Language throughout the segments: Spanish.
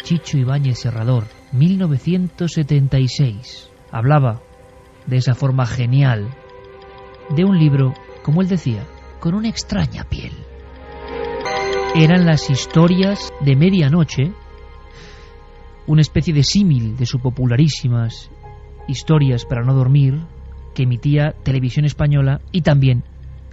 Chicho Ibáñez Serrador, 1976. Hablaba de esa forma genial de un libro, como él decía, con una extraña piel. Eran las historias de medianoche, una especie de símil de sus popularísimas historias para no dormir que emitía Televisión Española y también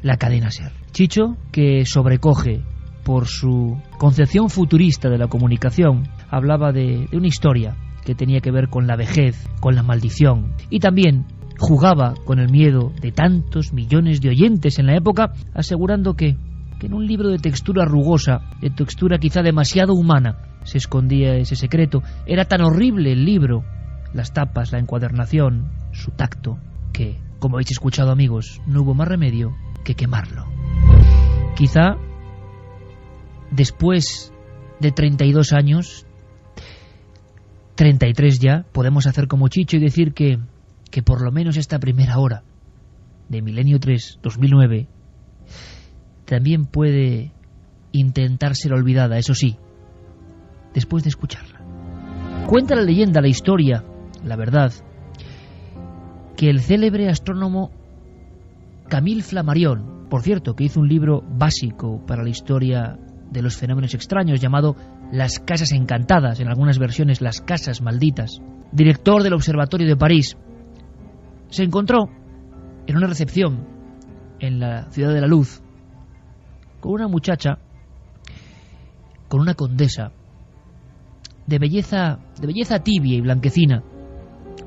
la cadena SER. Chicho, que sobrecoge por su concepción futurista de la comunicación, hablaba de una historia que tenía que ver con la vejez, con la maldición, y también jugaba con el miedo de tantos millones de oyentes en la época, asegurando que en un libro de textura rugosa, de textura quizá demasiado humana, se escondía ese secreto. Era tan horrible el libro, las tapas, la encuadernación, su tacto, que, como habéis escuchado, amigos, no hubo más remedio que quemarlo. Quizá después de 32 años, 33 ya, podemos hacer como Chicho y decir que por lo menos esta primera hora de Milenio 3, 2009, también puede intentar ser olvidada, eso sí, después de escucharla. Cuenta la leyenda, la historia, la verdad, que el célebre astrónomo Camille Flammarion, por cierto, que hizo un libro básico para la historia de los fenómenos extraños llamado Las Casas Encantadas, en algunas versiones Las Casas Malditas, director del Observatorio de París, se encontró en una recepción en la Ciudad de la Luz con una muchacha, con una condesa de belleza tibia y blanquecina,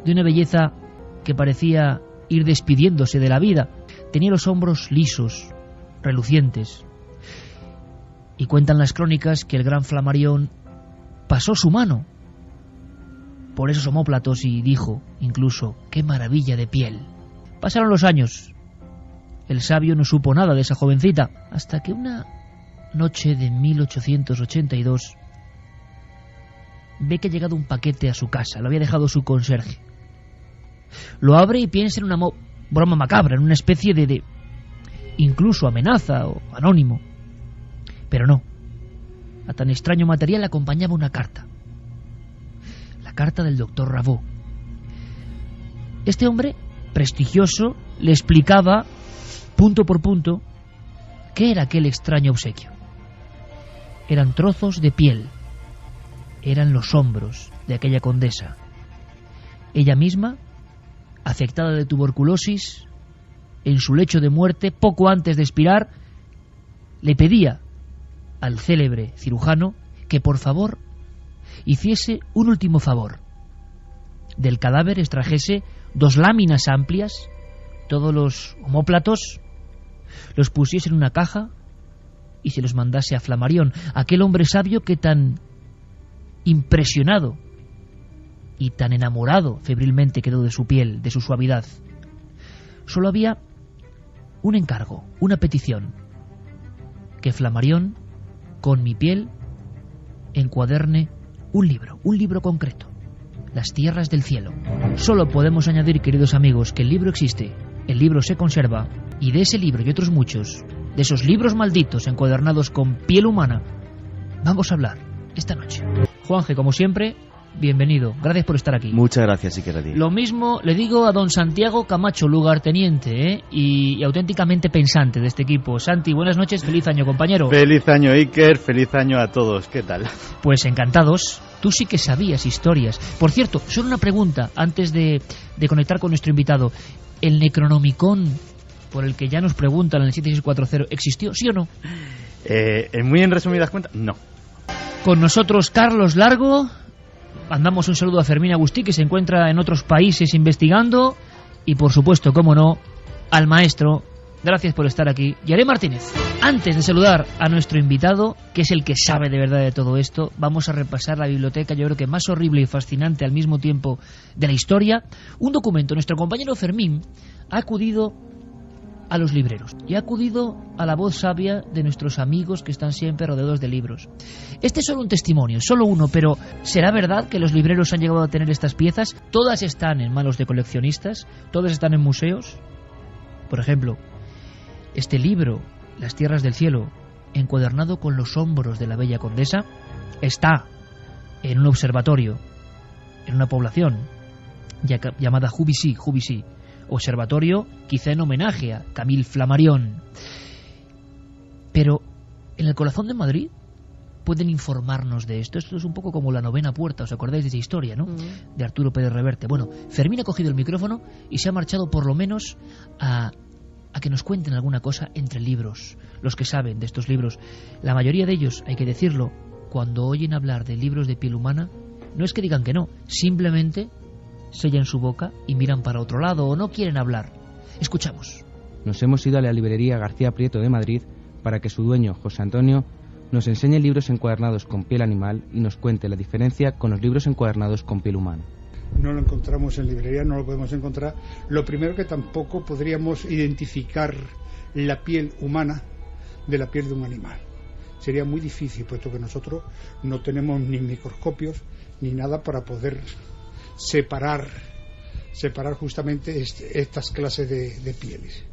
de una belleza que parecía ir despidiéndose de la vida. Tenía los hombros lisos, relucientes, y cuentan las crónicas que el gran Flammarion pasó su mano por esos omóplatos y dijo incluso: ¡qué maravilla de piel! Pasaron los años. El sabio no supo nada de esa jovencita, hasta que una noche de 1882 ve que ha llegado un paquete a su casa. Lo había dejado su conserje. Lo abre y piensa en una broma macabra, en una especie de incluso amenaza o anónimo. Pero no. A tan extraño material le acompañaba una carta. La carta del doctor Rabot. Este hombre, prestigioso, le explicaba punto por punto qué era aquel extraño obsequio. Eran trozos de piel. Eran los hombros de aquella condesa. Ella misma, afectada de tuberculosis, en su lecho de muerte, poco antes de expirar, le pedía al célebre cirujano que por favor hiciese un último favor. Del cadáver extrajese 2 láminas amplias, todos los omóplatos, los pusiese en una caja y se los mandase a Flammarion, aquel hombre sabio que tan impresionado y tan enamorado febrilmente quedó de su piel, de su suavidad. Solo había un encargo, una petición: que Flammarion, con mi piel, encuaderne un libro concreto, Las Tierras del Cielo. Solo podemos añadir, queridos amigos, que el libro existe, el libro se conserva, y de ese libro y otros muchos, de esos libros malditos encuadernados con piel humana, vamos a hablar esta noche. Juanje, como siempre, bienvenido. Gracias por estar aquí. Muchas gracias, Iker. Lo mismo le digo a don Santiago Camacho, lugarteniente y auténticamente pensante de este equipo. Santi, buenas noches, feliz año, compañero. Feliz año, Iker, feliz año a todos. ¿Qué tal? Pues encantados. Tú sí que sabías historias. Por cierto, solo una pregunta antes de conectar con nuestro invitado. ¿El Necronomicon, por el que ya nos preguntan en el 7640, existió, sí o no? Muy en resumidas cuentas, no. Con nosotros Carlos Largo. Mandamos un saludo a Fermín Agustí, que se encuentra en otros países investigando. Y por supuesto, como no, al maestro. Gracias por estar aquí, Yaré Martínez. Antes de saludar a nuestro invitado, que es el que sabe de verdad de todo esto, vamos a repasar la biblioteca, yo creo que más horrible y fascinante al mismo tiempo de la historia. Un documento. Nuestro compañero Fermín ha acudido a los libreros y ha acudido a la voz sabia de nuestros amigos que están siempre rodeados de libros. Este es solo un testimonio, solo uno, pero ¿será verdad que los libreros han llegado a tener estas piezas? Todas están en manos de coleccionistas, todas están en museos. Por ejemplo, este libro, Las Tierras del Cielo, encuadernado con los hombros de la bella condesa, está en un observatorio, en una población llamada Juvisy, observatorio quizá en homenaje a Camille Flammarion. Pero en el corazón de Madrid pueden informarnos de esto. Esto es un poco como La novena puerta, ¿os acordáis de esa historia, no? De Arturo Pérez Reverte. Bueno, Fermín ha cogido el micrófono y se ha marchado por lo menos a que nos cuenten alguna cosa entre libros, los que saben de estos libros. La mayoría de ellos, hay que decirlo, cuando oyen hablar de libros de piel humana, no es que digan que no, simplemente sellan su boca y miran para otro lado o no quieren hablar. Escuchamos. Nos hemos ido a la librería García Prieto de Madrid para que su dueño, José Antonio, nos enseñe libros encuadernados con piel animal y nos cuente la diferencia con los libros encuadernados con piel humana. No lo encontramos en librería, no lo podemos encontrar. Lo primero, que tampoco podríamos identificar la piel humana de la piel de un animal. Sería muy difícil, puesto que nosotros no tenemos ni microscopios ni nada para poder separar justamente estas clases de pieles.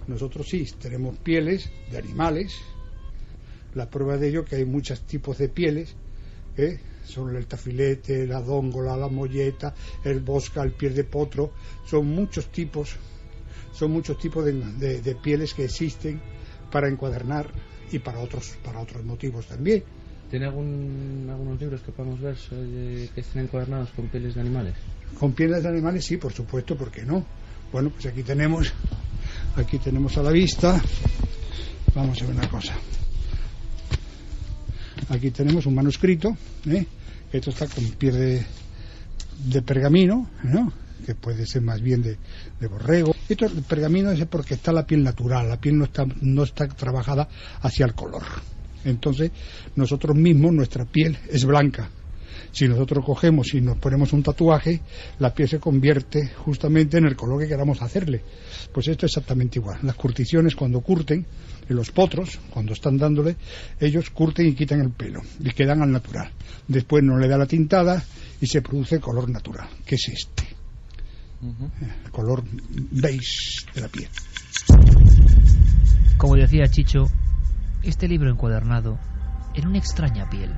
Nosotros sí tenemos pieles de animales. La prueba de ello que hay muchos tipos de pieles, son el tafilete, la dóngola, la molleta, el bosca, el piel de potro. Son muchos tipos de pieles que existen para encuadernar y para otros motivos también. ¿Tiene algunos libros que podamos ver que estén encuadernados con pieles de animales? Con pieles de animales sí, por supuesto, ¿por qué no? Bueno, pues aquí tenemos a la vista, vamos a ver una cosa. Aquí tenemos un manuscrito, esto está con piel de pergamino, ¿no? Que puede ser más bien de borrego. Esto el pergamino es porque está la piel natural, la piel no está trabajada hacia el color. Entonces nosotros mismos, nuestra piel es blanca. Si nosotros cogemos y nos ponemos un tatuaje, la piel se convierte justamente en el color que queramos hacerle. Pues esto es exactamente igual. Las curticiones, cuando curten, en los potros, cuando están dándole, ellos curten y quitan el pelo y quedan al natural. Después no le da la tintada y se produce el color natural, que es este. El color beige de la piel. Como decía Chicho, este libro encuadernado en una extraña piel.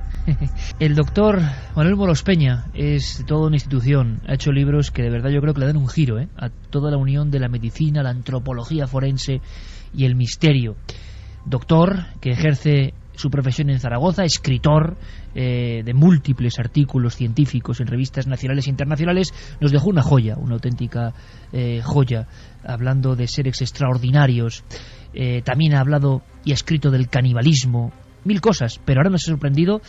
El doctor Manuel Molos Peña es toda una institución. Ha hecho libros que de verdad yo creo que le dan un giro a toda la unión de la medicina, la antropología forense y el misterio. Doctor que ejerce su profesión en Zaragoza, escritor de múltiples artículos científicos en revistas nacionales e internacionales. Nos dejó una joya, una auténtica joya, hablando de seres extraordinarios. También ha hablado y ha escrito del canibalismo, mil cosas, pero ahora nos ha sorprendido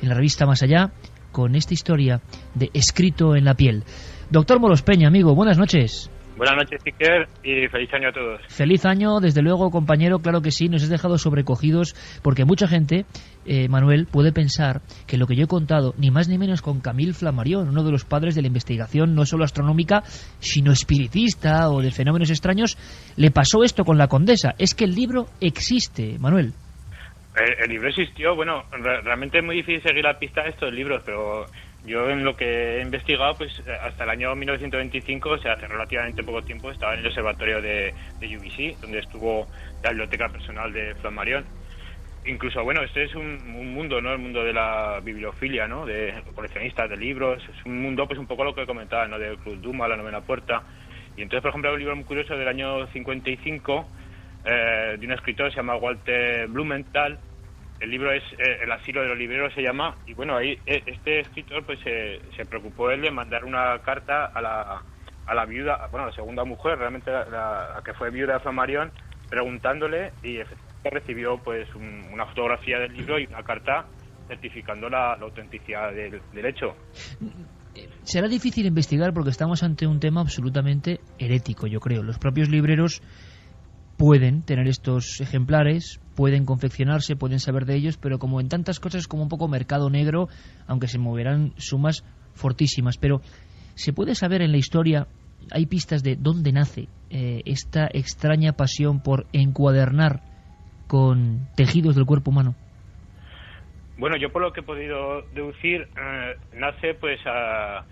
en la revista Más Allá con esta historia de Escrito en la piel. Doctor Molos Peña, amigo, buenas noches. Buenas noches, Iker, y feliz año a todos. Feliz año, desde luego, compañero, claro que sí, nos has dejado sobrecogidos, porque mucha gente, Manuel, puede pensar que lo que yo he contado, ni más ni menos con Camille Flammarion, uno de los padres de la investigación no solo astronómica, sino espiritista o de fenómenos extraños, le pasó esto con la condesa. Es que el libro existe, Manuel. El libro existió, bueno, realmente es muy difícil seguir la pista de estos libros, pero yo en lo que he investigado, pues hasta el año 1925, o sea, hace relativamente poco tiempo, estaba en el observatorio de Juvisy, donde estuvo la biblioteca personal de Flammarion. Incluso, bueno, este es un mundo, ¿no? El mundo de la bibliofilia, ¿no? De coleccionistas de libros, es un mundo, pues un poco lo que comentaba, ¿no? Del Club Duma, la novena puerta. Y entonces, por ejemplo, hay un libro muy curioso del año 55, de un escritor que se llama Walter Blumenthal. El libro es El asilo de los libreros, se llama, y bueno, ahí este escritor pues se preocupó él de mandar una carta a la viuda, bueno, a la segunda mujer, realmente la que fue viuda de Flammarion, preguntándole, y efectivamente recibió pues una fotografía del libro y una carta certificando la autenticidad del hecho. Será difícil investigar porque estamos ante un tema absolutamente herético, yo creo. Los propios libreros pueden tener estos ejemplares, pueden confeccionarse, pueden saber de ellos, pero como en tantas cosas es como un poco mercado negro, aunque se moverán sumas fortísimas. Pero ¿se puede saber en la historia, hay pistas de dónde nace esta extraña pasión por encuadernar con tejidos del cuerpo humano? Bueno, yo por lo que he podido deducir, nace pues a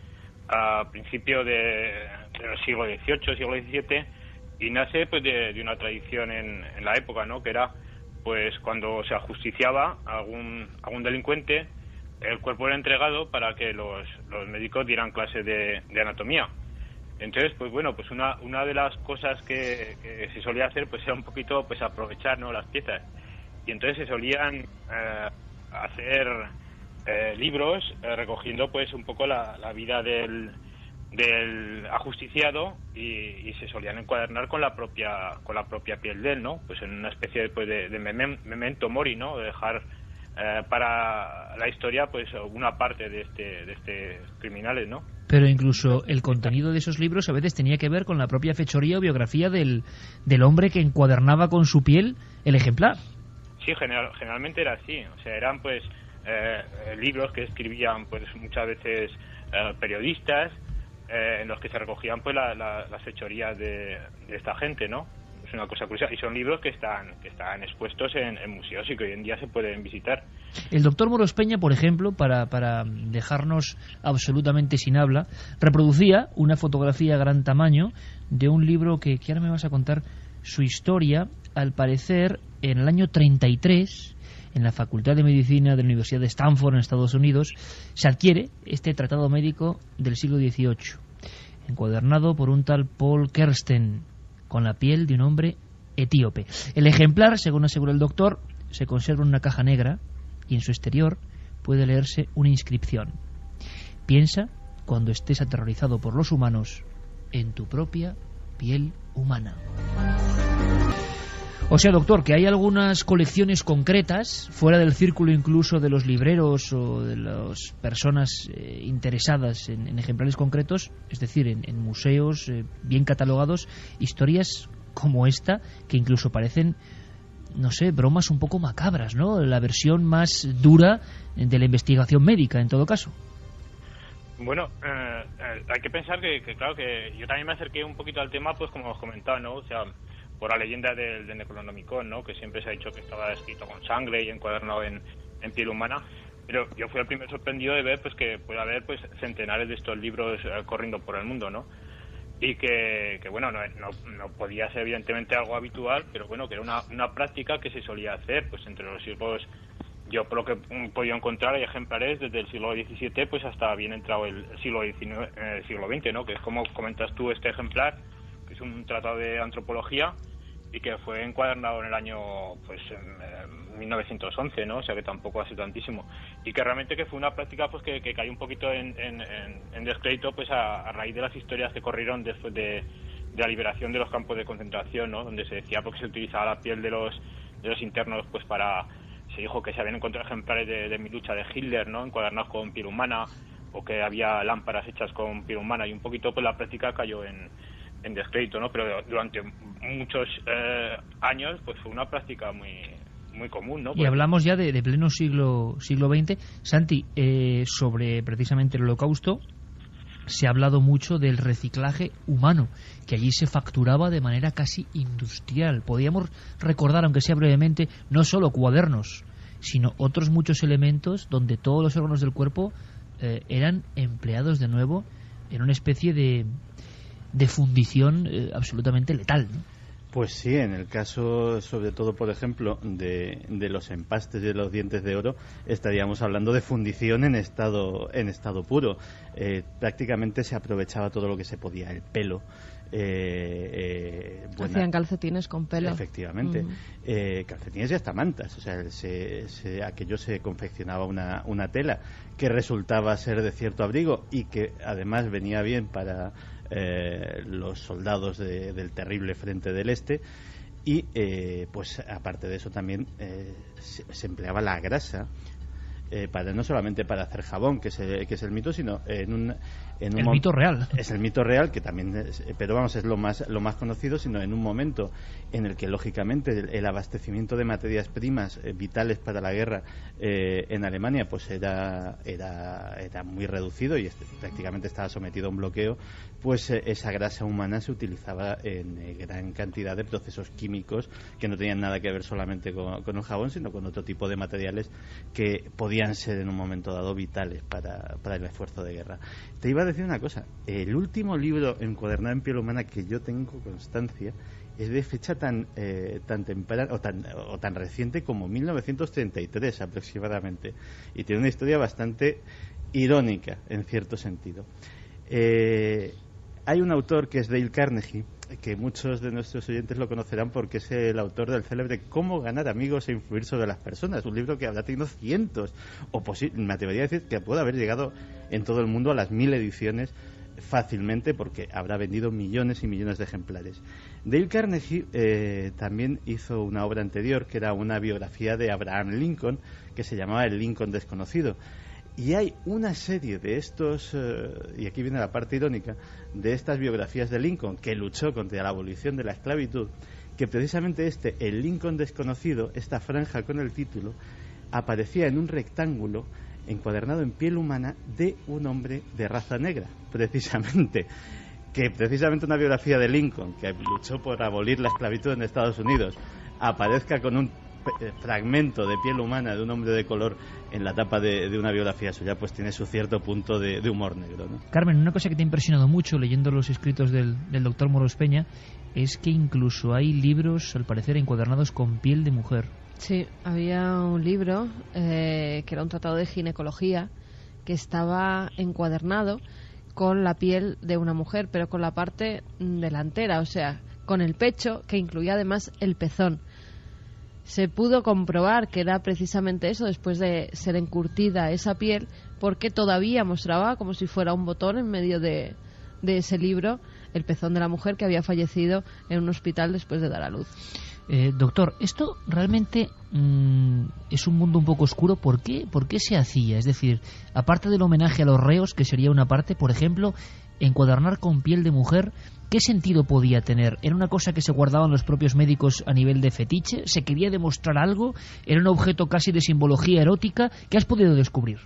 principios del siglo XVIII, siglo XVII, y nace pues de una tradición en la época, ¿no? Que era pues cuando se ajusticiaba a algún delincuente, el cuerpo era entregado para que los médicos dieran clases de anatomía. Entonces, pues bueno, pues una de las cosas que se solía hacer pues era un poquito pues aprovechar, ¿no?, las piezas. Y entonces se solían hacer libros recogiendo pues un poco la vida del ajusticiado y se solían encuadernar con la propia piel de él, ¿no? Pues en una especie de memento mori, ¿no? De dejar para la historia pues una parte de este criminales, ¿no? Pero incluso el contenido de esos libros a veces tenía que ver con la propia fechoría o biografía del hombre que encuadernaba con su piel el ejemplar. Sí, generalmente era así. O sea, eran pues libros que escribían pues muchas veces periodistas en los que se recogían pues las fechorías de esta gente, ¿no? Es una cosa curiosa. Y son libros que están expuestos en museos y que hoy en día se pueden visitar. El doctor Moros Peña, por ejemplo, para dejarnos absolutamente sin habla, reproducía una fotografía a gran tamaño de un libro que ahora me vas a contar su historia. Al parecer, en el año 33, en la Facultad de Medicina de la Universidad de Stanford, en Estados Unidos, se adquiere este tratado médico del siglo XVIII, encuadernado por un tal Paul Kersten, con la piel de un hombre etíope. El ejemplar, según asegura el doctor, se conserva en una caja negra y en su exterior puede leerse una inscripción: piensa, cuando estés aterrorizado por los humanos, en tu propia piel humana. O sea, doctor, que hay algunas colecciones concretas, fuera del círculo incluso de los libreros o de las personas interesadas en ejemplares concretos, es decir, en museos bien catalogados, historias como esta, que incluso parecen, no sé, bromas un poco macabras, ¿no? La versión más dura de la investigación médica, en todo caso. Bueno, hay que pensar que claro, que yo también me acerqué un poquito al tema, pues como os comentaba, ¿no? O sea, por la leyenda del Necronomicon, ¿no? Que siempre se ha dicho que estaba escrito con sangre y encuadernado en piel humana. Pero yo fui el primer sorprendido de ver pues que puede haber pues centenares de estos libros corriendo por el mundo, ¿no? Y que bueno, no podía ser evidentemente algo habitual, pero bueno, que era una práctica que se solía hacer pues entre los siglos. Yo por lo que he podido encontrar hay ejemplares desde el siglo XVII pues hasta bien entrado el siglo XIX, siglo XX, ¿no? Que es como comentas tú este ejemplar, que es un tratado de antropología y que fue encuadernado en el año pues 1911, ¿no? O sea que tampoco hace tantísimo, y que realmente que fue una práctica pues que cayó un poquito en descrédito pues a raíz de las historias que corrieron después de la liberación de los campos de concentración, ¿no? Donde se decía porque se utilizaba la piel de los internos pues se dijo que se habían encontrado ejemplares de mi lucha de Hitler, ¿no? Encuadernados con piel humana, o que había lámparas hechas con piel humana, y un poquito pues la práctica cayó en descrédito, ¿no? Pero durante muchos años pues fue una práctica muy común, ¿no? Y hablamos ya de pleno siglo XX. Santi, sobre precisamente el Holocausto se ha hablado mucho del reciclaje humano, que allí se facturaba de manera casi industrial. Podríamos recordar, aunque sea brevemente, no solo cuadernos, sino otros muchos elementos donde todos los órganos del cuerpo eran empleados de nuevo en una especie de fundición absolutamente letal, ¿no? Pues sí, en el caso, sobre todo, por ejemplo, de los empastes de los dientes de oro, estaríamos hablando de fundición en estado puro. Prácticamente se aprovechaba todo lo que se podía, el pelo. Hacían calcetines con pelo. Efectivamente. Calcetines y hasta mantas. O sea, aquello se confeccionaba una tela que resultaba ser de cierto abrigo y que además venía bien para los soldados del terrible frente del este, y pues aparte de eso también se empleaba la grasa no solamente para hacer jabón, que es el mito, sino el mito real. Es el mito real, que también pero vamos, es lo más conocido, sino en un momento en el que lógicamente el abastecimiento de materias primas vitales para la guerra en Alemania pues era muy reducido y prácticamente estaba sometido a un bloqueo. Pues esa grasa humana se utilizaba en gran cantidad de procesos químicos que no tenían nada que ver solamente con el jabón, sino con otro tipo de materiales que podían ser en un momento dado vitales para el esfuerzo de guerra. Te iba a decir una cosa: el último libro encuadernado en piel humana que yo tengo constancia es de fecha tan temprana o tan reciente como 1933 aproximadamente, y tiene una historia bastante irónica en cierto sentido. Hay un autor que es Dale Carnegie, que muchos de nuestros oyentes lo conocerán porque es el autor del célebre Cómo ganar amigos e influir sobre las personas, un libro que habrá tenido cientos, o me atrevería a decir que puede haber llegado en todo el mundo a las 1000 ediciones fácilmente, porque habrá vendido millones y millones de ejemplares. Dale Carnegie también hizo una obra anterior, que era una biografía de Abraham Lincoln, que se llamaba El Lincoln desconocido. Y hay una serie de estos, y aquí viene la parte irónica, de estas biografías de Lincoln, que luchó contra la abolición de la esclavitud, que precisamente el Lincoln desconocido, esta franja con el título, aparecía en un rectángulo encuadernado en piel humana de un hombre de raza negra, precisamente. Que precisamente una biografía de Lincoln, que luchó por abolir la esclavitud en Estados Unidos, aparezca con un fragmento de piel humana de un hombre de color en la tapa de una biografía suya, pues tiene su cierto punto de humor negro, ¿no? Carmen, una cosa que te ha impresionado mucho leyendo los escritos del doctor Moros Peña es que incluso hay libros, al parecer, encuadernados con piel de mujer. Sí, había un libro que era un tratado de ginecología que estaba encuadernado con la piel de una mujer, pero con la parte delantera, o sea, con el pecho, que incluía además el pezón. Se pudo comprobar que era precisamente eso, después de ser encurtida esa piel, porque todavía mostraba como si fuera un botón en medio de ese libro el pezón de la mujer que había fallecido en un hospital después de dar a luz. Doctor, esto realmente es un mundo un poco oscuro. ¿Por qué se hacía? Es decir, aparte del homenaje a los reos, que sería una parte, por ejemplo, encuadernar con piel de mujer, ¿qué sentido podía tener? ¿Era una cosa que se guardaban los propios médicos a nivel de fetiche? ¿Se quería demostrar algo? ¿Era un objeto casi de simbología erótica? ¿Qué has podido descubrir?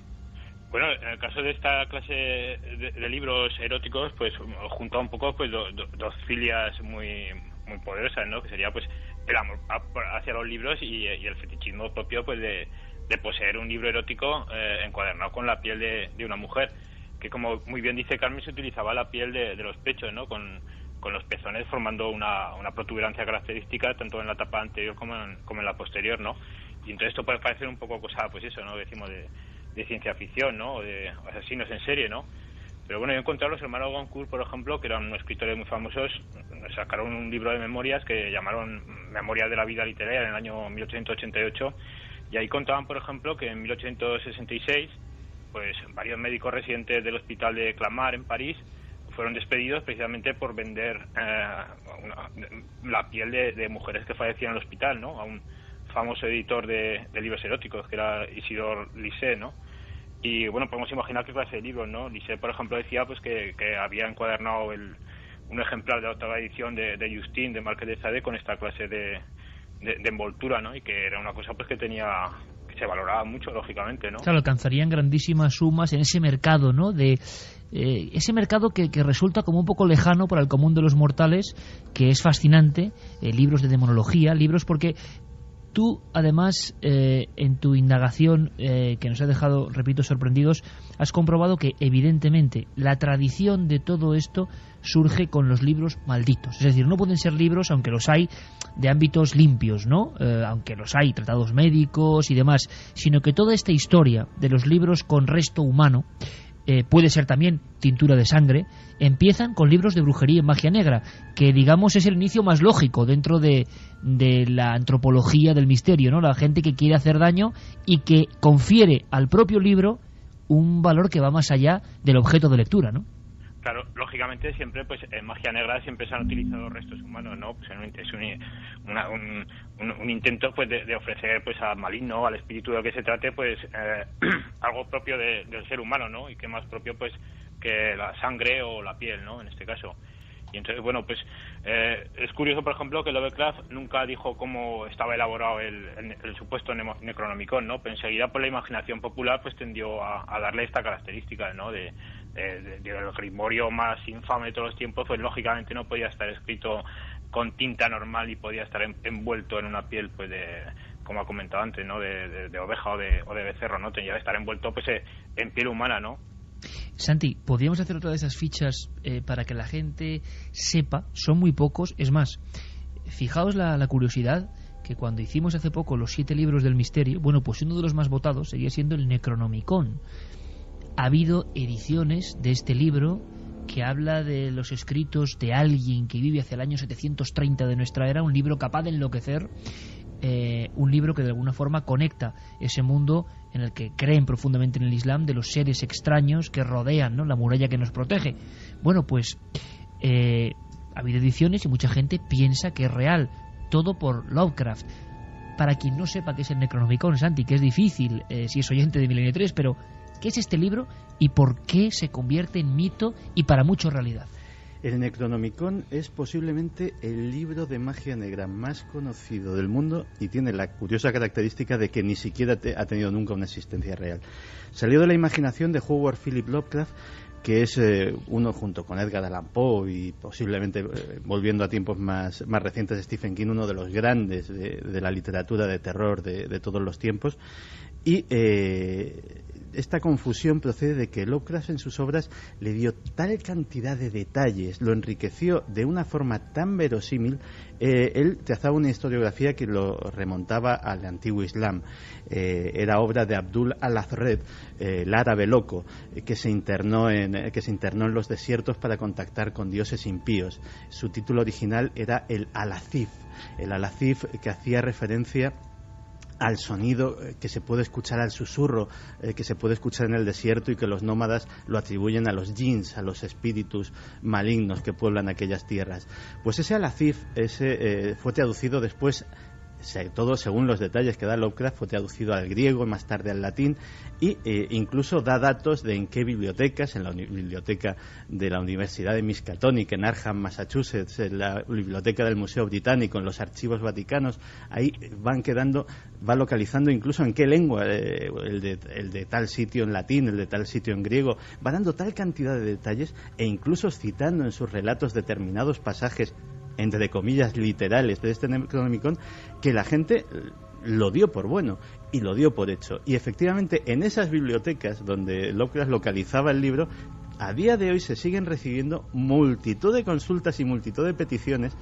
Bueno, en el caso de esta clase de libros eróticos, pues junta un poco pues dos filias muy poderosas, ¿no? Que sería pues el amor hacia los libros y el fetichismo propio pues de poseer un libro erótico encuadernado con la piel de una mujer, que como muy bien dice Carmen, se utilizaba la piel de los pechos, ¿no? Con los pezones formando una protuberancia característica tanto en la tapa anterior como en la posterior, ¿no? Y entonces esto puede parecer un poco cosa, pues eso, ¿no? Decimos de ciencia ficción, ¿no? O de asesinos en serie, ¿no? Pero bueno, yo he encontrado a los hermanos Goncourt, por ejemplo, que eran unos escritores muy famosos, sacaron un libro de memorias que llamaron Memorias de la vida literaria en el año 1888, y ahí contaban, por ejemplo, que en 1866 pues varios médicos residentes del hospital de Clamart en París fueron despedidos precisamente por vender la piel de mujeres que fallecían en el hospital, ¿no? A un famoso editor de libros eróticos que era Isidore Lisset, ¿no? Y bueno, podemos imaginar qué clase de libros, ¿no? Lisset, por ejemplo, decía pues que había encuadernado un ejemplar de la otra edición de Justine, de Marqués de Sade, con esta clase de envoltura, ¿no? Y que era una cosa pues que se valoraba mucho, lógicamente, ¿no? Claro, alcanzarían grandísimas sumas en ese mercado, ¿no? Ese mercado que resulta como un poco lejano para el común de los mortales, que es fascinante, libros de demonología, libros porque tú, además, en tu indagación, que nos ha dejado, repito, sorprendidos, has comprobado que, evidentemente, la tradición de todo esto surge con los libros malditos. Es decir, no pueden ser libros, aunque los hay, de ámbitos limpios, ¿no? Aunque los hay, tratados médicos y demás, sino que toda esta historia de los libros con resto humano, puede ser también tintura de sangre, empiezan con libros de brujería y magia negra, que digamos es el inicio más lógico dentro de la antropología del misterio, ¿no? La gente que quiere hacer daño y que confiere al propio libro un valor que va más allá del objeto de lectura, ¿no? Claro, lógicamente siempre pues en magia negra siempre se han utilizado restos humanos, ¿no? Pues es un intento pues de ofrecer pues al maligno, al espíritu de lo que se trate, pues algo propio del ser humano, ¿no? Y que más propio pues que la sangre o la piel, ¿no? En este caso. Y entonces, bueno, pues es curioso, por ejemplo, que Lovecraft nunca dijo cómo estaba elaborado el supuesto Necronomicon, ¿no? Pero enseguida, por la imaginación popular, pues tendió a darle esta característica, ¿no? Del grimorio más infame de todos los tiempos, pues lógicamente no podía estar escrito con tinta normal y podía estar envuelto en una piel, pues como ha comentado antes, ¿no? De oveja o de becerro, ¿no? Tenía que estar envuelto, pues en piel humana, ¿no? Santi, ¿podríamos hacer otra de esas fichas para que la gente sepa? Son muy pocos, es más, fijaos la curiosidad, que cuando hicimos hace poco los 7 libros del misterio, bueno, pues uno de los más votados seguía siendo el Necronomicon. Ha habido ediciones de este libro que habla de los escritos de alguien que vive hacia el año 730 de nuestra era, un libro capaz de enloquecer, un libro que de alguna forma conecta ese mundo en el que creen profundamente en el Islam, de los seres extraños que rodean, ¿no?, la muralla que nos protege. Bueno, pues ha habido ediciones y mucha gente piensa que es real, todo por Lovecraft. Para quien no sepa qué es el Necronomicon, Santi, que es difícil si es oyente de Milenio 3, pero ¿qué es este libro y por qué se convierte en mito y para muchos realidad? El Necronomicon es posiblemente el libro de magia negra más conocido del mundo y tiene la curiosa característica de que ni siquiera ha tenido nunca una existencia real. Salió de la imaginación de Howard Philip Lovecraft, que es uno, junto con Edgar Allan Poe y posiblemente, volviendo a tiempos más recientes, de Stephen King, uno de los grandes de la literatura de terror de todos los tiempos. Y esta confusión procede de que Lovecraft en sus obras le dio tal cantidad de detalles, lo enriqueció de una forma tan verosímil. Él trazaba una historiografía que lo remontaba al antiguo Islam. Era obra de Abdul al-Azred, el árabe loco, que se internó en los desiertos para contactar con dioses impíos. Su título original era el Al-Azif, que hacía referencia al sonido que se puede escuchar, al susurro que se puede escuchar en el desierto, y que los nómadas lo atribuyen a los jinns, a los espíritus malignos que pueblan aquellas tierras. Pues ese Al-Azif fue traducido después, todo según los detalles que da Lovecraft, fue traducido al griego, más tarde al latín, y incluso da datos de en qué bibliotecas, en la biblioteca de la Universidad de Miskatonic en Arkham, Massachusetts, en la biblioteca del Museo Británico, en los archivos vaticanos, ahí va localizando incluso en qué lengua, el de tal sitio en latín, el de tal sitio en griego, va dando tal cantidad de detalles, e incluso citando en sus relatos determinados pasajes, entre comillas, literales de este Necronomicon, que la gente lo dio por bueno y lo dio por hecho. Y efectivamente, en esas bibliotecas donde Lovecraft localizaba el libro, a día de hoy se siguen recibiendo multitud de consultas y multitud de peticiones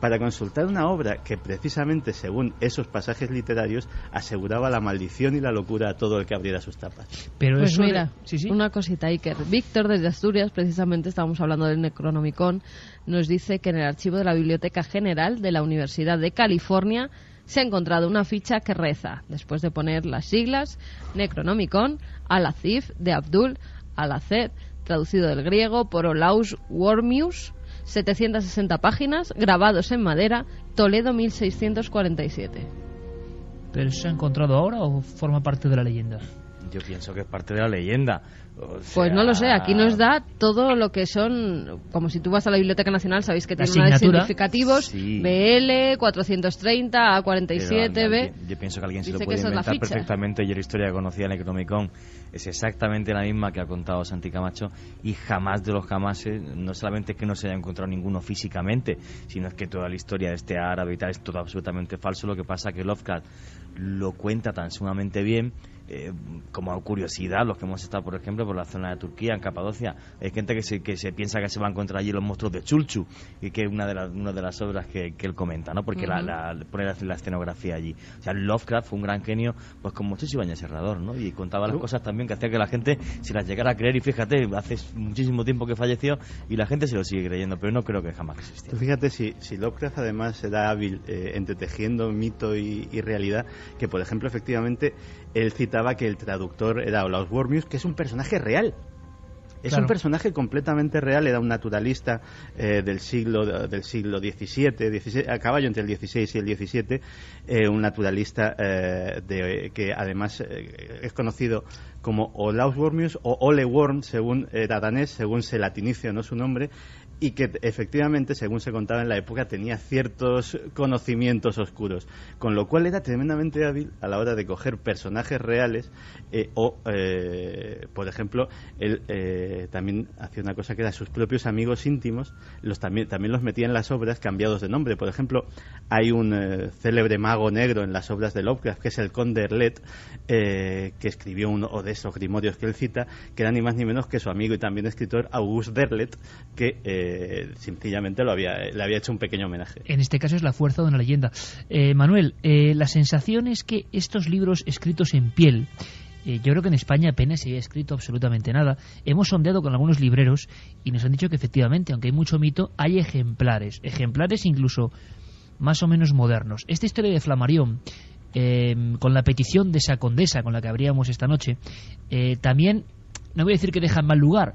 para consultar una obra que precisamente, según esos pasajes literarios, aseguraba la maldición y la locura a todo el que abriera sus tapas. Pero pues eso mira, sí. Una cosita, Iker. Víctor, desde Asturias, precisamente estábamos hablando del Necronomicon, nos dice que en el archivo de la Biblioteca General de la Universidad de California se ha encontrado una ficha que reza, después de poner las siglas Necronomicon, Al-Azif de Abdul al-Azred, traducido del griego por Olaus Wormius, 760 páginas, grabados en madera, Toledo 1647. ¿Pero eso se ha encontrado ahora o forma parte de la leyenda? Yo pienso que es parte de la leyenda. Pues no lo sé, aquí nos da todo lo que son, como si tú vas a la Biblioteca Nacional, sabéis que tiene una de significativos, sí. BL, 430, A47, B. Yo pienso que alguien se lo puede inventar perfectamente. Yo la historia que conocía en el Necronomicon es exactamente la misma que ha contado Santi Camacho, y jamás de los jamases, no solamente es que no se haya encontrado ninguno físicamente, sino es que toda la historia de este árabe y tal es todo absolutamente falso. Lo que pasa es que Lovecraft lo cuenta tan sumamente bien, como curiosidad, los que hemos estado, por ejemplo, por la zona de Turquía, en Capadocia, hay gente que se piensa que se va a encontrar allí los monstruos de Chulchu, y que es una de las obras que él comenta, ¿no? Porque pone la escenografía allí. O sea, Lovecraft fue un gran genio, pues como Montes Ibáñez Serrador, ¿no? Y contaba las cosas también que hacía que la gente se las llegara a creer, y fíjate, hace muchísimo tiempo que falleció y la gente se lo sigue creyendo, pero no creo que jamás existiera. Fíjate, si Lovecraft además era hábil entretejiendo mito y realidad, que por ejemplo, efectivamente, él citaba que el traductor era Olaus Wormius, que es un personaje real. Es un personaje completamente real, era un naturalista del siglo XVII, a caballo entre el XVI y el XVII, un naturalista que además es conocido como Olaus Wormius o Ole Worm, según era danés, según se latinició su nombre, y que efectivamente, según se contaba en la época, tenía ciertos conocimientos oscuros, con lo cual era tremendamente hábil a la hora de coger personajes reales por ejemplo, él también hacía una cosa que era sus propios amigos íntimos, también los metía en las obras cambiados de nombre. Por ejemplo, hay un célebre mago negro en las obras de Lovecraft, que es el Conde Erlet, que escribió de esos grimorios que él cita, que era ni más ni menos que su amigo y también escritor Auguste Derlet, que sencillamente le había hecho un pequeño homenaje. En este caso es la fuerza de una leyenda. Manuel, la sensación es que estos libros escritos en piel, yo creo que en España apenas se había escrito absolutamente nada. Hemos sondeado con algunos libreros y nos han dicho que efectivamente, aunque hay mucho mito, hay ejemplares incluso más o menos modernos. Esta historia de Flammarion, con la petición de esa condesa con la que abríamos esta noche, también, no voy a decir que deja en mal lugar,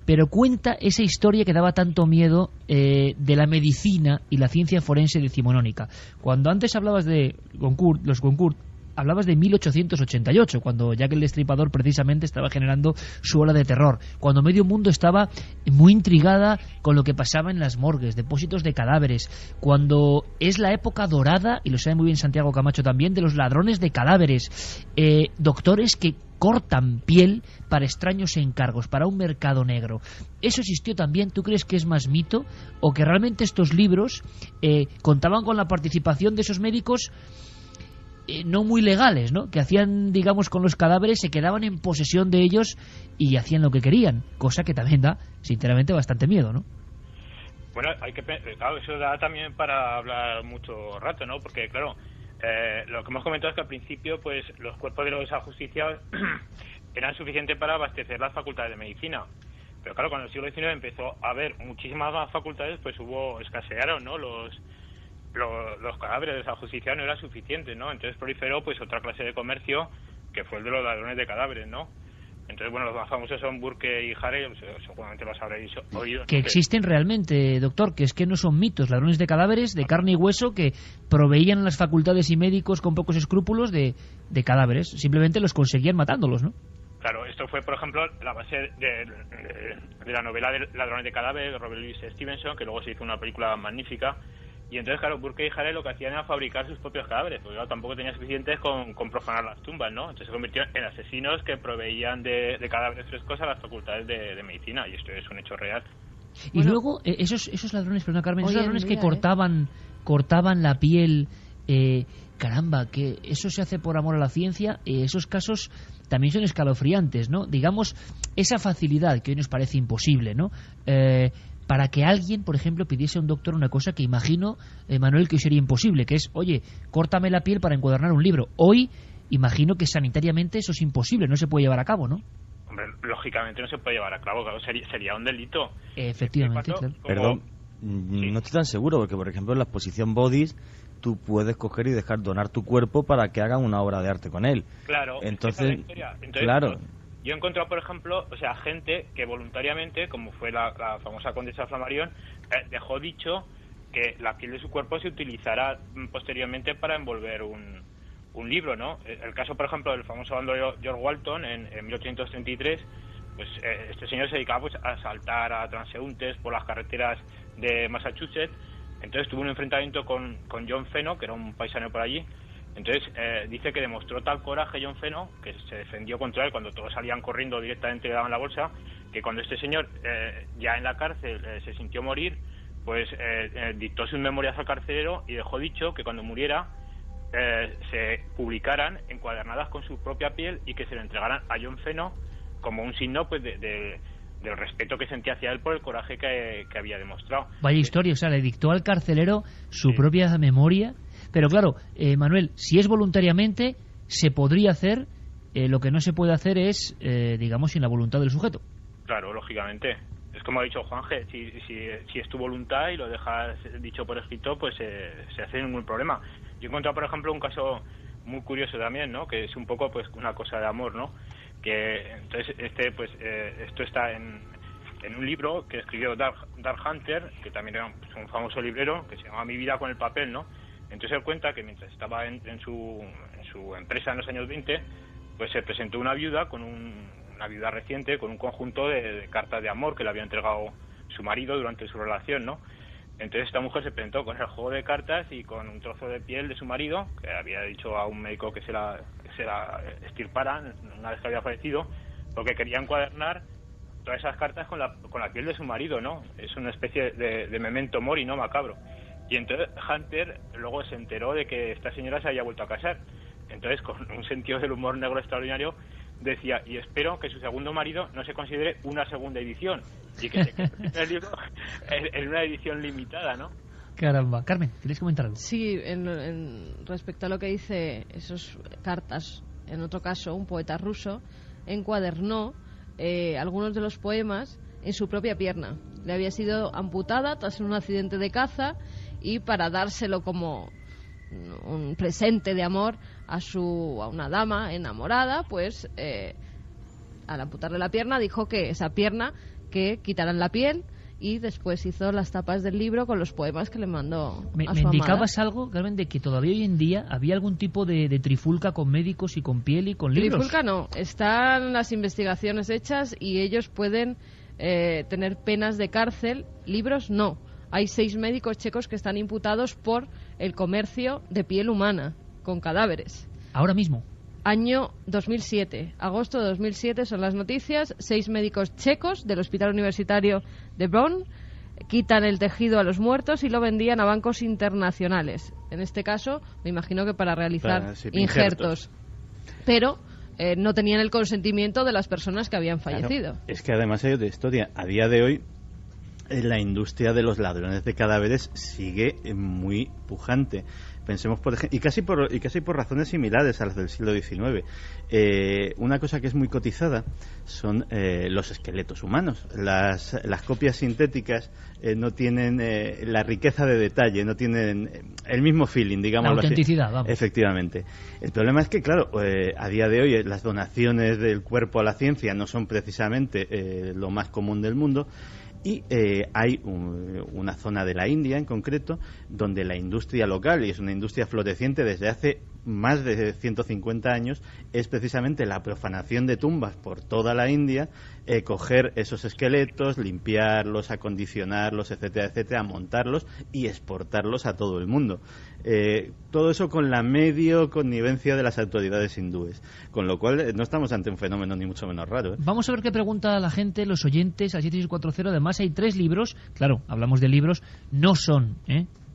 pero cuenta esa historia que daba tanto miedo de la medicina y la ciencia forense decimonónica. Cuando antes hablabas de los Goncourt, hablabas de 1888, cuando Jack el Destripador precisamente estaba generando su ola de terror, cuando medio mundo estaba muy intrigada con lo que pasaba en las morgues, depósitos de cadáveres, cuando es la época dorada, y lo sabe muy bien Santiago Camacho también, de los ladrones de cadáveres, doctores que cortan piel para extraños encargos, para un mercado negro. ¿Eso existió también? ¿Tú crees que es más mito? ¿O que realmente estos libros contaban con la participación de esos médicos no muy legales, ¿no? Que hacían, digamos, con los cadáveres, se quedaban en posesión de ellos y hacían lo que querían, cosa que también da, sinceramente, bastante miedo, ¿no? Bueno, claro, eso da también para hablar mucho rato, ¿no? Porque, claro, lo que hemos comentado es que al principio, pues, los cuerpos de los ajusticiados eran suficientes para abastecer las facultades de medicina. Pero, claro, cuando el siglo XIX empezó a haber muchísimas más facultades, pues escasearon, ¿no? Los cadáveres de los ajusticiados no eran suficientes, ¿no? Entonces proliferó pues otra clase de comercio, que fue el de los ladrones de cadáveres, ¿no? Entonces, bueno, los más famosos son Burke y Hare, seguramente los habréis oído. Que existen realmente, doctor, que es que no son mitos, ladrones de cadáveres, de carne y hueso, que proveían las facultades y médicos con pocos escrúpulos de cadáveres, simplemente los conseguían matándolos, ¿no? Claro, esto fue, por ejemplo, la base de la novela de Ladrones de cadáveres de Robert Louis Stevenson, que luego se hizo una película magnífica. Y entonces, claro, Burke y Hare lo que hacían era fabricar sus propios cadáveres, porque claro, tampoco tenía suficientes con profanar las tumbas, ¿no? Entonces se convirtió en asesinos que proveían de cadáveres frescos a las facultades de medicina, y esto es un hecho real. Y bueno, luego, esos ladrones, perdona Carmen, esos ladrones que cortaban la piel, caramba, que eso se hace por amor a la ciencia, esos casos también son escalofriantes, ¿no? Digamos, esa facilidad que hoy nos parece imposible, ¿no? Para que alguien, por ejemplo, pidiese a un doctor una cosa que imagino, Manuel, que hoy sería imposible, que es, oye, córtame la piel para encuadernar un libro. Hoy, imagino que sanitariamente eso es imposible, no se puede llevar a cabo, ¿no? Hombre, lógicamente no se puede llevar a cabo, claro, sería un delito. Efectivamente, claro. Perdón, sí. No estoy tan seguro, porque, por ejemplo, en la exposición Bodies, tú puedes coger y dejar donar tu cuerpo para que hagan una obra de arte con él. Claro, entonces claro. Yo he encontrado, por ejemplo, gente que voluntariamente, como fue la famosa condesa Flammarion, dejó dicho que la piel de su cuerpo se utilizará posteriormente para envolver un libro, ¿no? El caso, por ejemplo, del famoso bando George Walton en 1833, pues este señor se dedicaba pues a asaltar a transeúntes por las carreteras de Massachusetts. Entonces tuvo un enfrentamiento con John Fenno, que era un paisano por allí. Entonces dice que demostró tal coraje John Fenno, que se defendió contra él cuando todos salían corriendo directamente y le daban la bolsa, que cuando este señor ya en la cárcel se sintió morir, pues dictó sus memorias al carcelero y dejó dicho que cuando muriera se publicaran encuadernadas con su propia piel y que se le entregaran a John Fenno como un signo pues del respeto que sentía hacia él por el coraje que había demostrado. Vaya historia, o sea, le dictó al carcelero su propia memoria. Pero claro, Manuel, si es voluntariamente, se podría hacer, lo que no se puede hacer es, digamos, sin la voluntad del sujeto. Claro, lógicamente. Es como ha dicho Juanje, si es tu voluntad y lo dejas dicho por escrito, pues se hace ningún problema. Yo he encontrado, por ejemplo, un caso muy curioso también, ¿no? Que es un poco pues una cosa de amor, ¿no? Que entonces esto está en un libro que escribió Dark Hunter, que también era un famoso librero, que se llama Mi vida con el papel, ¿no? Entonces él cuenta que mientras estaba en su empresa en los años 20, pues se presentó una viuda una viuda reciente con un conjunto de cartas de amor que le había entregado su marido durante su relación, ¿no? Entonces esta mujer se presentó con el juego de cartas y con un trozo de piel de su marido, que había dicho a un médico que se la extirparan una vez que había fallecido, porque quería encuadernar todas esas cartas con la piel de su marido, ¿no? Es una especie de memento mori, ¿no? Macabro. Y entonces Hunter luego se enteró de que esta señora se había vuelto a casar. Entonces, con un sentido del humor negro extraordinario, decía, y espero que su segundo marido no se considere una segunda edición, y que el libro en una edición limitada, ¿no? Caramba. Carmen, ¿quieres comentar algo? Sí, respecto a lo que dice esas cartas, en otro caso, un poeta ruso encuadernó algunos de los poemas en su propia pierna. Le había sido amputada tras un accidente de caza, y para dárselo como un presente de amor a una dama enamorada, pues al amputarle la pierna dijo que esa pierna que quitaran la piel, y después hizo las tapas del libro con los poemas que le mandó a su ¿Me indicabas algo, Carmen, de que todavía hoy en día había algún tipo de trifulca con médicos y con piel y con libros? Trifulca no, están las investigaciones hechas y ellos pueden tener penas de cárcel, libros no. Hay 6 médicos checos que están imputados por el comercio de piel humana con cadáveres. ¿Ahora mismo? Año 2007, agosto de 2007 son las noticias. 6 médicos checos del Hospital Universitario de Bonn quitan el tejido a los muertos y lo vendían a bancos internacionales. En este caso, me imagino que para realizar injertos. Pero no tenían el consentimiento de las personas que habían fallecido. Claro, es que además hay otra historia. A día de hoy, la industria de los ladrones de cadáveres sigue muy pujante. Pensemos, por ejemplo, y casi por razones similares a las del siglo XIX. Una cosa que es muy cotizada son los esqueletos humanos. Las copias sintéticas no tienen la riqueza de detalle, no tienen el mismo feeling, digamos. La autenticidad, vamos. Efectivamente. El problema es que, claro, a día de hoy las donaciones del cuerpo a la ciencia no son precisamente lo más común del mundo. Y hay una zona de la India en concreto donde la industria local, y es una industria floreciente desde hace más de 150 años, es precisamente la profanación de tumbas por toda la India, coger esos esqueletos, limpiarlos, acondicionarlos, etcétera, etcétera, montarlos y exportarlos a todo el mundo. Todo eso con la medio connivencia de las autoridades hindúes, con lo cual no estamos ante un fenómeno ni mucho menos raro. Vamos a ver qué pregunta la gente, los oyentes, al 7640. Además hay 3 libros, claro, hablamos de libros, no son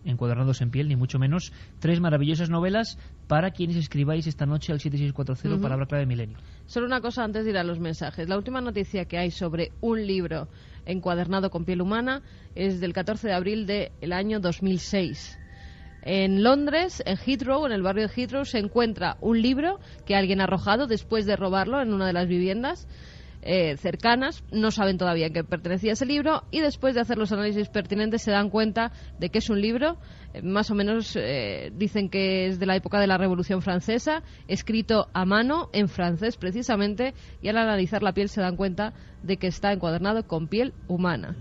encuadernados en piel, ni mucho menos. 3 maravillosas novelas para quienes escribáis esta noche al 7640 Palabra Clave Milenio. Solo una cosa antes de ir a los mensajes. La última noticia que hay sobre un libro encuadernado con piel humana es del 14 de abril del año 2006. En Londres, en Heathrow, en el barrio de Heathrow, se encuentra un libro que alguien ha arrojado después de robarlo en una de las viviendas cercanas. No saben todavía a qué pertenecía ese libro, y después de hacer los análisis pertinentes se dan cuenta de que es un libro, más o menos dicen que es de la época de la Revolución Francesa, escrito a mano en francés precisamente, y al analizar la piel se dan cuenta de que está encuadernado con piel humana.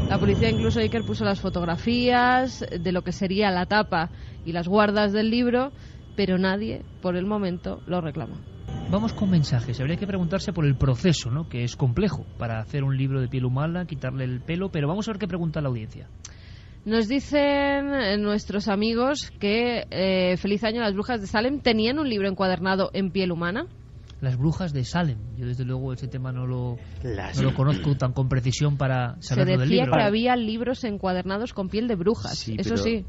La policía, incluso, Iker, puso las fotografías de lo que sería la tapa y las guardas del libro, pero nadie por el momento lo reclama. Vamos con mensajes. Habría que preguntarse por el proceso, ¿no?, que es complejo para hacer un libro de piel humana, quitarle el pelo, pero vamos a ver qué pregunta la audiencia. Nos dicen nuestros amigos que feliz año, las brujas de Salem tenían un libro encuadernado en piel humana. Las brujas de Salem. Yo desde luego ese tema no lo conozco tan con precisión para saberlo del libro. Se decía que había libros encuadernados con piel de brujas, sí, eso pero, sí.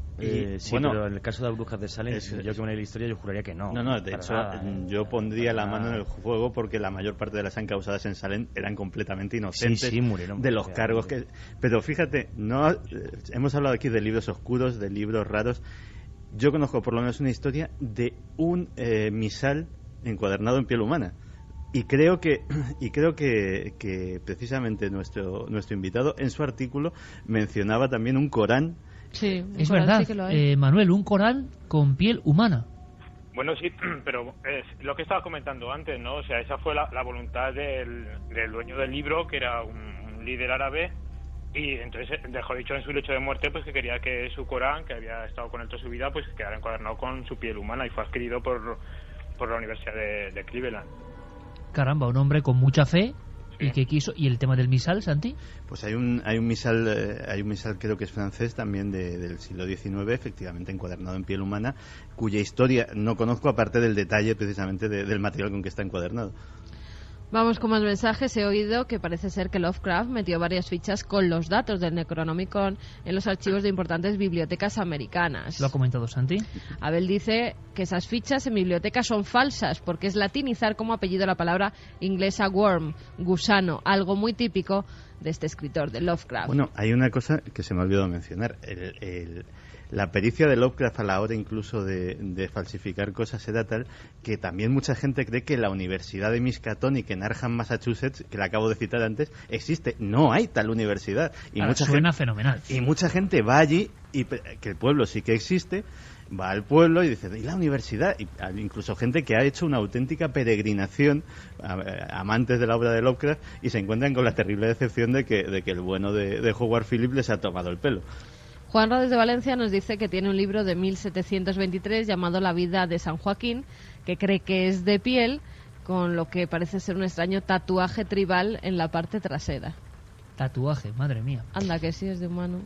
Bueno, pero en el caso de las brujas de Salem, yo que me leí la historia, yo juraría que no. No, de hecho, yo pondría la mano en el fuego porque la mayor parte de las encausadas en Salem eran completamente inocentes. Sí, murieron. De los cargos que... Pero fíjate, hemos hablado aquí de libros oscuros, de libros raros. Yo conozco por lo menos una historia de un misal encuadernado en piel humana, y creo que precisamente nuestro invitado en su artículo mencionaba también un Corán. Sí, es verdad, sí que lo hay. Manuel, un Corán con piel humana. Bueno, sí, pero es lo que estaba comentando antes, ¿no? O sea, esa fue la voluntad del dueño del libro, que era un líder árabe, y entonces dejó dicho en su lecho de muerte pues que quería que su Corán, que había estado con él toda su vida, pues quedara encuadernado con su piel humana, y fue adquirido por la Universidad de Cleveland. Caramba, un hombre con mucha fe. Sí. ¿Y qué quiso? ¿Y el tema del misal, Santi? Pues hay un misal creo que es francés también del siglo XIX, efectivamente encuadernado en piel humana, cuya historia no conozco aparte del detalle precisamente del material con que está encuadernado. Vamos con más mensajes. He oído que parece ser que Lovecraft metió varias fichas con los datos del Necronomicon en los archivos de importantes bibliotecas americanas. ¿Lo ha comentado Santi? Abel dice que esas fichas en bibliotecas son falsas porque es latinizar como apellido la palabra inglesa worm, gusano, algo muy típico de este escritor, de Lovecraft. Bueno, hay una cosa que se me ha olvidado mencionar. La pericia de Lovecraft a la hora incluso de falsificar cosas era tal que también mucha gente cree que la Universidad de Miskatonic en Arkham, Massachusetts, que la acabo de citar antes, existe. No hay tal universidad. Y suena fenomenal. Y mucha gente va allí, y que el pueblo sí que existe, va al pueblo y dice, ¿y la universidad? Y incluso gente que ha hecho una auténtica peregrinación, amantes de la obra de Lovecraft, y se encuentran con la terrible decepción de que el bueno de Howard Phillips les ha tomado el pelo. Juanra desde Valencia nos dice que tiene un libro de 1723 llamado La vida de San Joaquín, que cree que es de piel, con lo que parece ser un extraño tatuaje tribal en la parte trasera. Tatuaje, madre mía. Anda, que sí es de humano.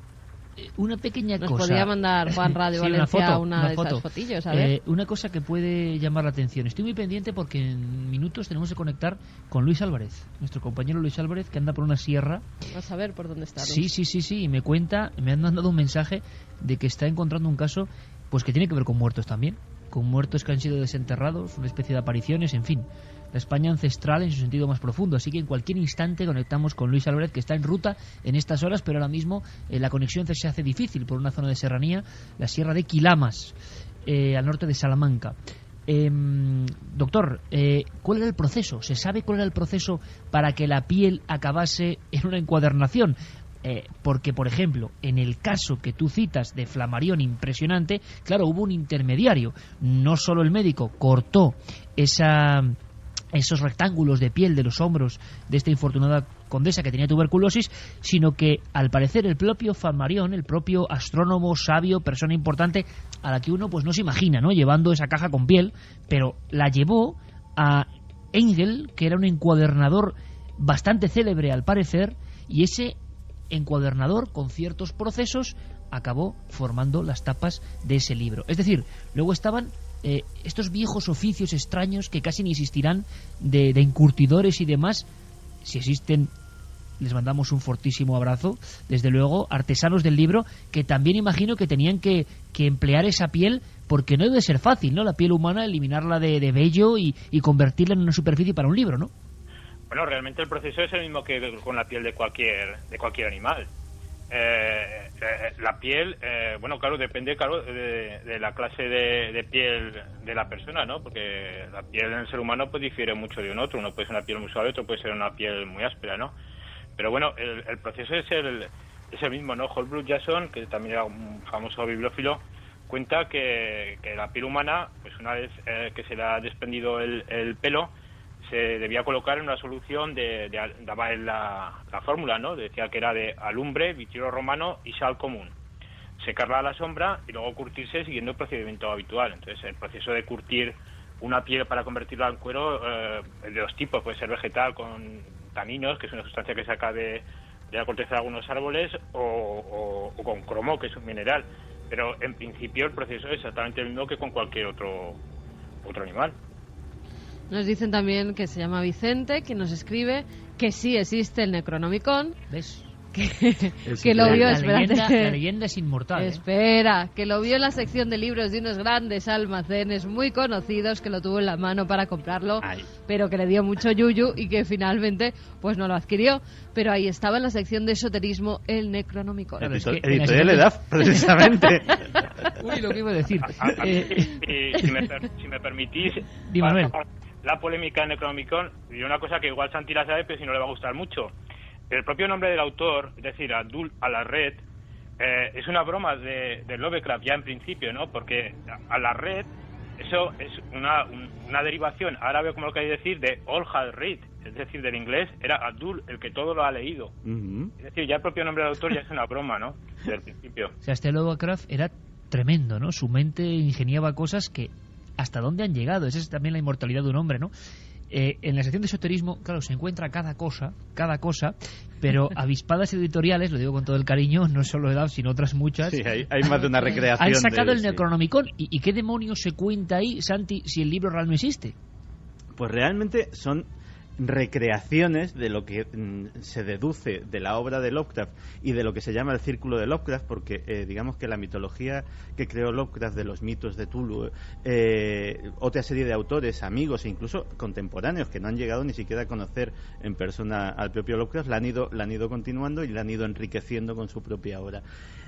Una pequeña Nos cosa. Podría mandar Juanra de Valencia una de esas fotillos, a ver. Una cosa que puede llamar la atención. Estoy muy pendiente porque en minutos tenemos que conectar con Luis Álvarez, nuestro compañero Luis Álvarez, que anda por una sierra. Vas a ver por dónde está. Luis. Sí, y me han mandado un mensaje de que está encontrando un caso pues que tiene que ver con muertos también, con muertos que han sido desenterrados, una especie de apariciones, en fin. La España ancestral en su sentido más profundo. Así que en cualquier instante conectamos con Luis Álvarez, que está en ruta en estas horas, pero ahora mismo la conexión se hace difícil por una zona de serranía, la sierra de Quilamas, al norte de Salamanca. Doctor, ¿cuál era el proceso? ¿Se sabe cuál era el proceso para que la piel acabase en una encuadernación? Porque, por ejemplo, en el caso que tú citas de Flammarion impresionante, claro, hubo un intermediario. No solo el médico cortó esos rectángulos de piel de los hombros de esta infortunada condesa que tenía tuberculosis, sino que al parecer el propio Flammarion, el propio astrónomo sabio, persona importante a la que uno pues no se imagina, ¿no?, llevando esa caja con piel, pero la llevó a Engel, que era un encuadernador bastante célebre al parecer, y ese encuadernador con ciertos procesos acabó formando las tapas de ese libro. Es decir, luego estaban estos viejos oficios extraños que casi ni existirán de encurtidores y demás. Si existen, les mandamos un fortísimo abrazo. Desde luego, artesanos del libro que también imagino que tenían que emplear esa piel, porque no debe ser fácil, ¿no?, la piel humana, eliminarla de vello y convertirla en una superficie para un libro, ¿no? Bueno, realmente el proceso es el mismo que con la piel de cualquier animal. La piel, bueno, claro, depende, claro, de la clase de piel de la persona, ¿no? Porque la piel en el ser humano pues difiere mucho de un otro. Uno puede ser una piel muy suave, otro puede ser una piel muy áspera, ¿no? Pero bueno, el proceso es el mismo, ¿no? Holbrook Jackson, que también era un famoso bibliófilo, cuenta que la piel humana, pues una vez que se le ha desprendido el pelo, se debía colocar en una solución daba en la fórmula, ¿no? Decía que era de alumbre, vitriolo romano y sal común. Secarla a la sombra y luego curtirse siguiendo el procedimiento habitual. Entonces, el proceso de curtir una piel para convertirla en cuero, de dos tipos, puede ser vegetal con taninos, que es una sustancia que saca de la corteza de algunos árboles, o con cromo, que es un mineral. Pero en principio el proceso es exactamente el mismo que con cualquier otro animal. Nos dicen también que se llama Vicente, que nos escribe que sí existe el Necronomicon. ¿Ves? Que lo vio, la leyenda es inmortal. Espera, que lo vio en la sección de libros de unos grandes almacenes muy conocidos, que lo tuvo en la mano para comprarlo, pero que le dio mucho yuyu y que finalmente pues no lo adquirió. Pero ahí estaba en la sección de esoterismo el Necronomicon. Editorial EDAF, precisamente. Uy, lo que iba a decir. Si me permitís, Manuel, la polémica en Necronomicon, y una cosa que igual Santi la sabe, pero si no le va a gustar mucho. El propio nombre del autor, es decir, Abdul al-Arred, es una broma de Lovecraft ya en principio, ¿no? Porque al-Arred, eso es una derivación árabe, como lo que hay que decir, de All Had Read, es decir, del inglés, era Abdul, el que todo lo ha leído. Uh-huh. Es decir, ya el propio nombre del autor ya es una broma, ¿no? Desde el principio. O sea, este Lovecraft era tremendo, ¿no? Su mente ingeniaba cosas que hasta dónde han llegado. Esa es también la inmortalidad de un hombre, ¿no? En la sección de esoterismo, claro, se encuentra cada cosa, pero avispadas editoriales, lo digo con todo el cariño, no solo EDAF, sino otras muchas. Sí, hay más de una recreación. Han sacado el Necronomicon. ¿Y qué demonios se cuenta ahí, Santi, si el libro real no existe? Pues realmente son recreaciones de lo que se deduce de la obra de Lovecraft y de lo que se llama el círculo de Lovecraft, porque digamos que la mitología que creó Lovecraft de los mitos de Tulu, otra serie de autores, amigos e incluso contemporáneos que no han llegado ni siquiera a conocer en persona al propio Lovecraft, la han ido continuando y la han ido enriqueciendo con su propia obra.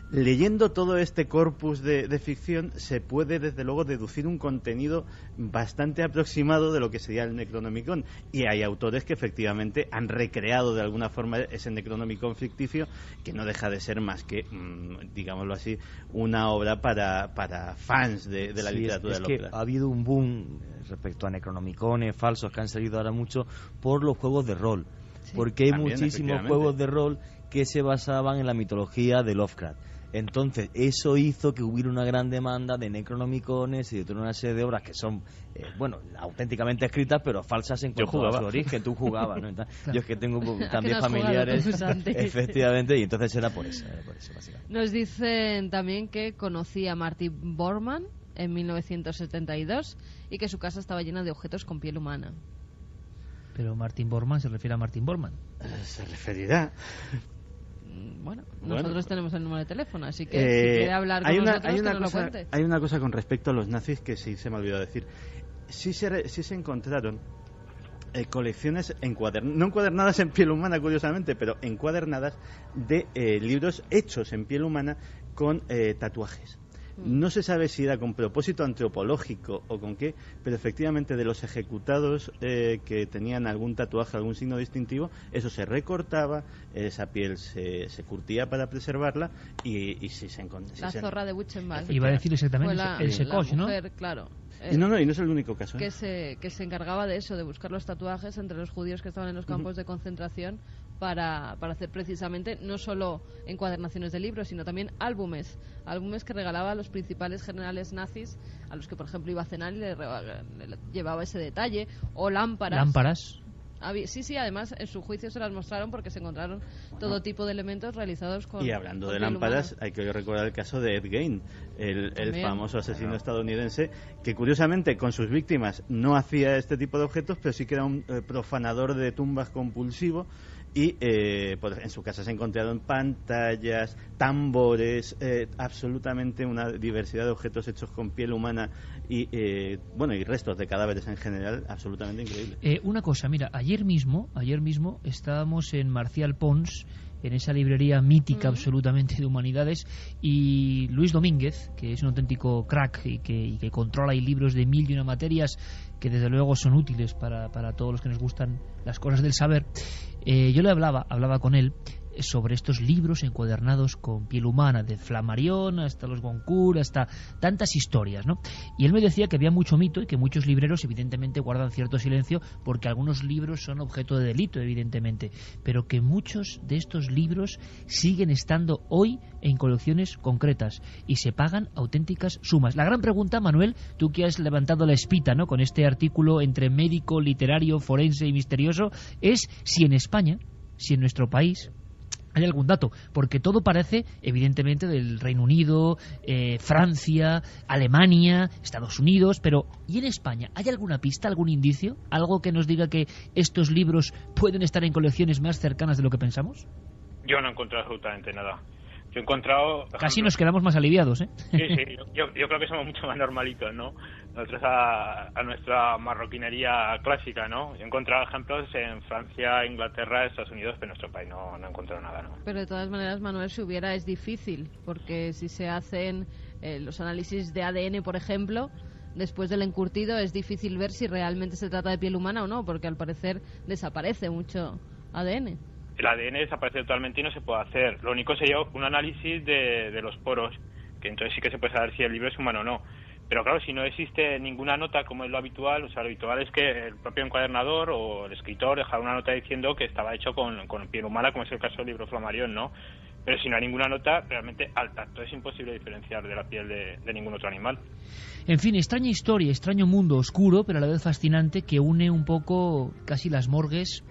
Leyendo todo este corpus de ficción se puede desde luego deducir un contenido bastante aproximado de lo que sería el Necronomicon, y hay autores que efectivamente han recreado de alguna forma ese Necronomicon ficticio, que no deja de ser más que, digámoslo así, una obra para fans de la literatura de Lovecraft. Ha habido un boom respecto a Necronomicones falsos que han salido ahora mucho por los juegos de rol, porque hay muchísimos juegos de rol que se basaban en la mitología de Lovecraft. Entonces, eso hizo que hubiera una gran demanda de Necronomicones y de toda una serie de obras que son, auténticamente escritas, pero falsas en cuanto a su origen. Tú jugabas, ¿no? Yo es que tengo también familiares, efectivamente, y entonces era por eso, básicamente. Nos dicen también que conocí a Martin Bormann en 1972 y que su casa estaba llena de objetos con piel humana. Pero Martin Bormann se refiere a Martin Bormann. Se referirá. Bueno, nosotros tenemos el número de teléfono, así que si quiere hablar con nosotros, que nos lo cuente. Hay una cosa con respecto a los nazis que sí se me ha olvidado decir. Sí se encontraron colecciones no encuadernadas en piel humana, curiosamente, pero encuadernadas de libros hechos en piel humana con tatuajes. No se sabe si era con propósito antropológico o con qué, pero efectivamente de los ejecutados que tenían algún tatuaje, algún signo distintivo, eso se recortaba, esa piel se curtía para preservarla y si se encontraba. La zorra de Buchenwald. Iba a decir exactamente el Sekosh, ¿no? Claro. Y no es el único caso. Que se encargaba de eso, de buscar los tatuajes entre los judíos que estaban en los campos de concentración para hacer precisamente no solo encuadernaciones de libros, sino también álbumes que regalaba a los principales generales nazis, a los que por ejemplo iba a cenar y le llevaba ese detalle, o lámparas. Sí, además en su juicio se las mostraron porque se encontraron todo tipo de elementos realizados con. Y hablando de lámparas, hay que recordar el caso de Ed Gein, el famoso asesino estadounidense, que curiosamente con sus víctimas no hacía este tipo de objetos, pero sí que era un profanador de tumbas compulsivo. Y en su casa se encontraron pantallas, tambores, absolutamente una diversidad de objetos hechos con piel humana y restos de cadáveres en general, absolutamente increíble. Una cosa, mira, ayer mismo estábamos en Marcial Pons, en esa librería mítica absolutamente de humanidades, y Luis Domínguez, que es un auténtico crack y que controla libros de mil y una materias que desde luego son útiles para todos los que nos gustan las cosas del saber. Yo le hablaba con él sobre estos libros encuadernados con piel humana, de Flammarion hasta los Goncourt, hasta tantas historias, ¿no? Y él me decía que había mucho mito y que muchos libreros evidentemente guardan cierto silencio porque algunos libros son objeto de delito, evidentemente, pero que muchos de estos libros siguen estando hoy en colecciones concretas y se pagan auténticas sumas. La gran pregunta, Manuel, tú que has levantado la espita, ¿no?, con este artículo entre médico, literario, forense y misterioso, es si en España, si en nuestro país hay algún dato, porque todo parece evidentemente del Reino Unido, Francia, Alemania, Estados Unidos, pero ¿y en España? ¿Hay alguna pista, algún indicio, algo que nos diga que estos libros pueden estar en colecciones más cercanas de lo que pensamos? Yo no he encontrado absolutamente nada. Yo he encontrado... Casi nos quedamos más aliviados, ¿eh? Sí, yo creo que somos mucho más normalitos, ¿no? Nosotros a nuestra marroquinería clásica, ¿no? He encontrado ejemplos en Francia, Inglaterra, Estados Unidos, pero en nuestro país no he encontrado nada, ¿no? Pero de todas maneras, Manuel, si hubiera es difícil, porque si se hacen los análisis de ADN, por ejemplo, después del encurtido es difícil ver si realmente se trata de piel humana o no, porque al parecer desaparece mucho ADN. El ADN desaparece totalmente y no se puede hacer. Lo único sería un análisis de los poros, que entonces sí que se puede saber si el libro es humano o no. Pero claro, si no existe ninguna nota como es lo habitual, o sea, lo habitual es que el propio encuadernador o el escritor dejara una nota diciendo que estaba hecho con piel humana, como es el caso del libro Flammarion, ¿no? Pero si no hay ninguna nota, realmente al tacto es imposible diferenciar de la piel de ningún otro animal. En fin, extraña historia, extraño mundo oscuro, pero a la vez fascinante, que une un poco casi las morgues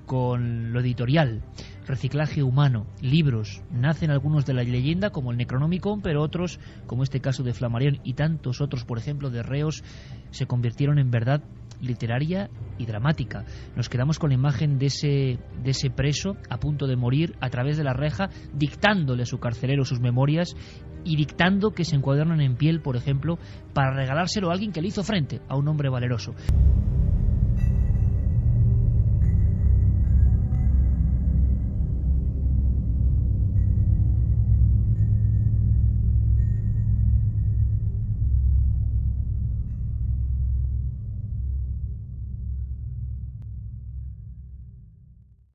con lo editorial, reciclaje humano, libros. Nacen algunos de la leyenda, como el Necronomicon, pero otros, como este caso de Flammarion y tantos otros, por ejemplo, de reos, se convirtieron en verdad literaria y dramática. Nos quedamos con la imagen de ese preso a punto de morir a través de la reja, dictándole a su carcelero sus memorias y dictando que se encuadernan en piel, por ejemplo, para regalárselo a alguien que le hizo frente, a un hombre valeroso.